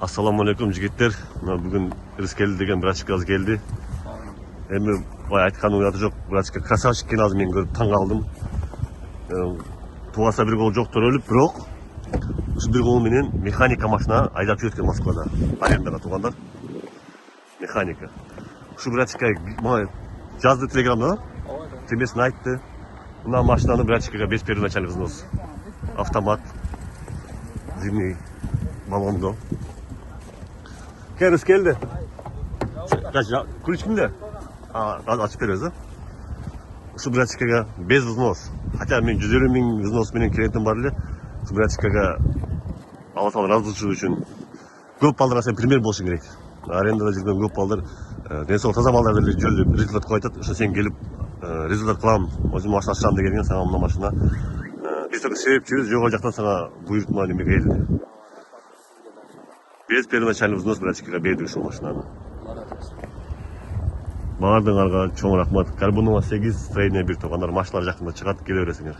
Assalamu alaikum jigitler. Bugün Rizkeli деген bir gaz geldi. Hem aytkanın uyatı жоқ. Bir krasavчик екен азыр мен көрүп таң калдым. Тугаса бир кол жоктор өлүп, бирок ушу бир кол менен механика машина айдап жүрөт экен Москвада. Арендага тургандар. Механика. Ушу братчикка мага жазды телеграмда. Темесин айтты. Мына машинаны братчикка 5 первоначальный взнос. Автомат. Зимний баллондо. Kendisi geldi. Kaç ya? Ключ kimde? Açıp veriyoruz ha. Şu bratçikaga bez vznос. Хотя мен 150 000 взнос менен клиентим бар эле. Şu bratчикага аласал разылчылык үчүн көп балдарга сен пример болушуң керек. Арендада жүргөн көп балдар ден соолук таза балдарды эле жөлдөп результат коюп атат. Ошо сен келип результат кылам, өзүм машина ачам дегенге сага мына машина. Биз только себепчибиз, жок жактан сага буйртма неме келди. Без первоначальный взнос братчикага бердик ушул машинаны. Баардыгыңарга чоң рахмат. Карбонова 8 строение 1 тургандар машиналар жакында чыгат, келе бересиңер.